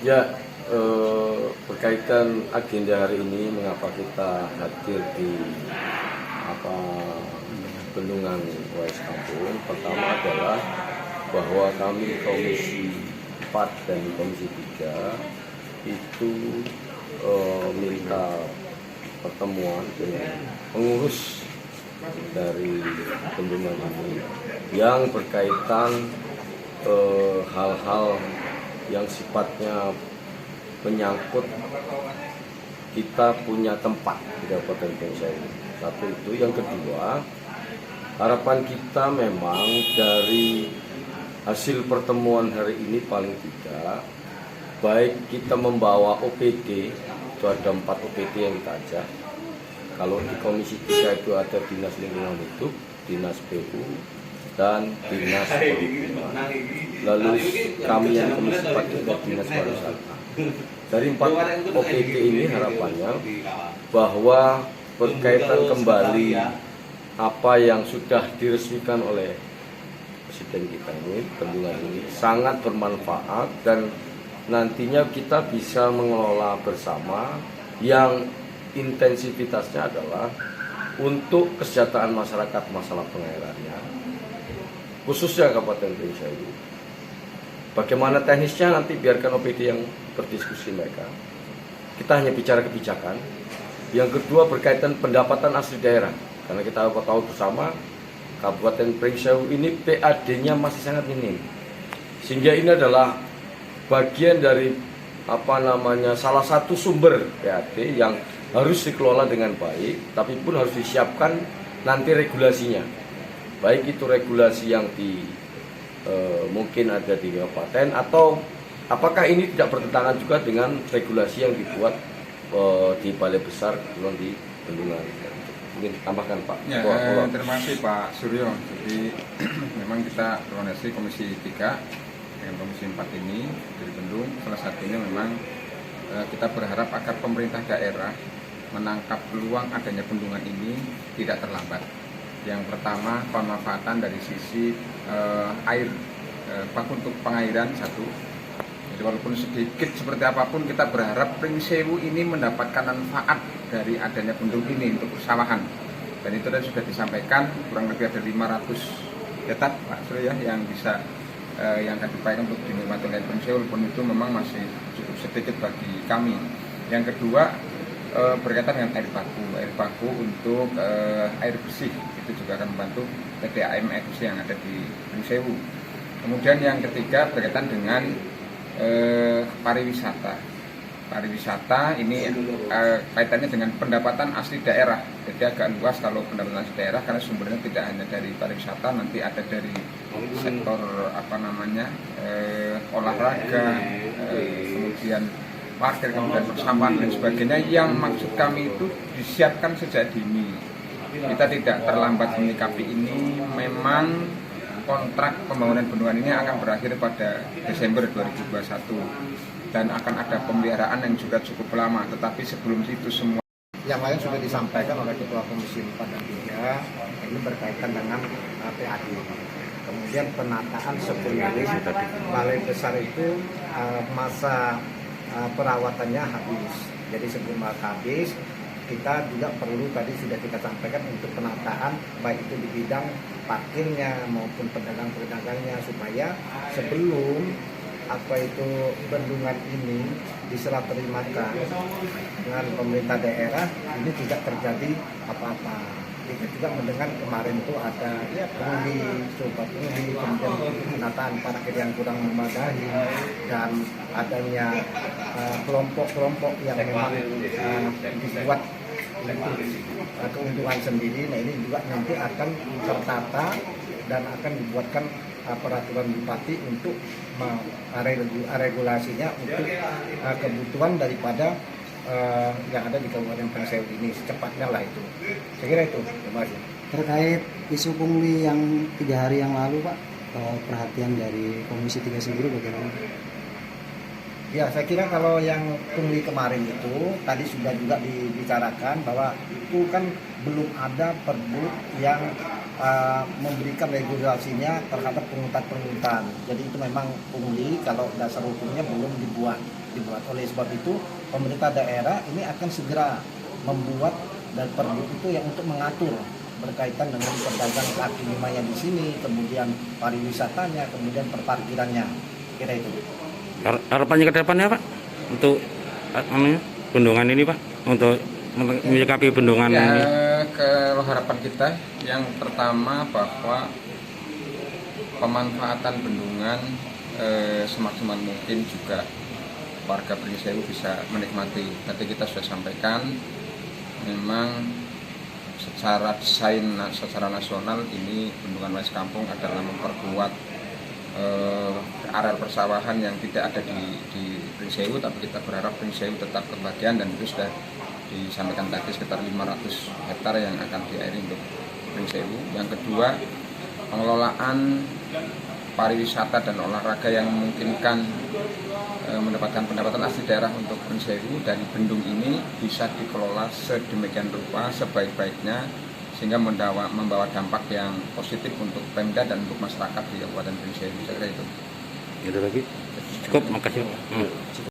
Ya, berkaitan agenda hari ini, mengapa kita hadir di apa Bendungan Wais Kampung? Pertama adalah bahwa kami Komisi 4 dan Komisi 3 itu minta pertemuan dengan pengurus dari bendungan ini yang berkaitan hal-hal yang sifatnya menyangkut kita punya tempat di Kabupaten Pengsai ini. Satu itu, yang kedua, harapan kita memang dari hasil pertemuan hari ini paling tidak, baik kita membawa OPD, itu ada 4 OPD yang kita ajak. Kalau di Komisi 3 itu ada Dinas Lingkungan Hidup, Dinas PU, dan Dinas Perhubungan. Lalu kami yang Komisi 4 juga Dinas Pariwisata. Dari 4 OPD ini harapannya bahwa berkaitan kembali apa yang sudah diresmikan oleh Presiden kita ini, bendungan ini sangat bermanfaat, dan nantinya kita bisa mengelola bersama yang intensivitasnya adalah untuk kesejahteraan masyarakat masalah pengairannya, khususnya Kabupaten Pengsai ini. Bagaimana teknisnya nanti biarkan OPD yang berdiskusi mereka. Kita hanya bicara kebijakan. Yang kedua berkaitan pendapatan asli daerah, karena kita tahu bersama Kabupaten Pengsai ini PAD-nya masih sangat minim. Sehingga ini adalah bagian dari salah satu sumber PAD yang harus dikelola dengan baik, tapi pun harus disiapkan nanti regulasinya. Baik itu regulasi yang mungkin ada di kabupaten, atau apakah ini tidak bertentangan juga dengan regulasi yang dibuat di Balai Besar di Bendungan. Mungkin tambahkan Pak. Ya, terima kasih Pak Suryo. Jadi memang kita koordinasi Komisi 3 dengan Komisi 4 ini dari Bendung. Salah satunya memang kita berharap agar pemerintah daerah menangkap peluang adanya bendungan ini tidak terlambat. Yang pertama, pemanfaatan dari sisi air baku untuk pengairan satu. Jadi walaupun sedikit seperti apapun, kita berharap Pengsai ini mendapatkan manfaat dari adanya bendung ini untuk persawahan. Dan itu sudah disampaikan, kurang lebih ada 500 hektar Pak Surya yang bisa yang akan dipakai untuk dinikmati oleh Pengsai, walaupun itu memang masih cukup sedikit bagi kami. Yang kedua, berkaitan dengan air baku untuk air bersih, itu juga akan membantu PDAM air bersih yang ada di Pengsai. Kemudian yang ketiga berkaitan dengan pariwisata ini kaitannya dengan pendapatan asli daerah. Jadi agak luas kalau pendapatan asli daerah, karena sumbernya tidak hanya dari pariwisata, nanti ada dari sektor olahraga, kemudian parkir, kemudian persampahan dan sebagainya, yang maksud kami itu disiapkan sejak dini. Kita tidak terlambat menyikapi ini. Memang kontrak pembangunan bendungan ini akan berakhir pada Desember 2021 dan akan ada pemeliharaan yang juga cukup lama, tetapi sebelum itu semua yang lain sudah disampaikan oleh Ketua Komisi 4 dan 3, ini berkaitan dengan PAD. Kemudian penataan sebelum Balai Besar itu masa perawatannya habis. Jadi sebelum habis, kita juga perlu, tadi sudah kita sampaikan, untuk penataan baik itu di bidang parkirnya maupun pedagang-pedagangnya, supaya sebelum bendungan ini diserah terimakan dengan pemerintah daerah, ini tidak terjadi apa-apa. Kita juga mendengar kemarin itu ada kemudian penataan parkir yang kurang memadai, dan adanya kelompok-kelompok yang memang dibuat keuntungan sendiri. Nah, ini juga nanti akan tertata dan akan dibuatkan peraturan bupati untuk regulasinya untuk kebutuhan daripada yang ada di Kabupaten Pengsai ini secepatnya lah itu. Saya kira itu. Terima kasih. Terkait isu pungli yang 3 hari yang lalu Pak, perhatian dari Komisi 3 sendiri bagaimana? Ya, saya kira kalau yang pungli kemarin itu tadi sudah juga dibicarakan bahwa itu kan belum ada perbu yang memberikan regulasinya terhadap pungutan-pungutan. Jadi itu memang pungli kalau dasar hukumnya belum dibuat. Oleh sebab itu pemerintah daerah ini akan segera membuat dan perbu itu yang untuk mengatur berkaitan dengan pedagang kaki limanya di sini, kemudian pariwisatanya, kemudian perparkirannya. Kira itu. Harapannya ke depannya Pak untuk bendungan ini Pak, untuk menyikapi bendungan Ya, ini. kalau harapan kita yang pertama bahwa pemanfaatan bendungan semaksimal mungkin juga warga Pringsewu bisa menikmati. Tadi kita sudah sampaikan, memang secara desain secara nasional ini bendungan Wais Kampung adalah memperkuat areal persawahan yang tidak ada di Pringsewu, tapi kita berharap Pringsewu tetap kebagian, dan itu sudah disampaikan tadi sekitar 500 hektar yang akan diairi untuk Pringsewu. Yang kedua, pengelolaan pariwisata dan olahraga yang memungkinkan mendapatkan pendapatan asli daerah untuk Pringsewu dari bendung ini bisa dikelola sedemikian rupa sebaik-baiknya sehingga membawa dampak yang positif untuk Pemda dan untuk masyarakat di Kabupaten Pringsewu. Saya kira itu. Gitu lagi. Cukup, makasih.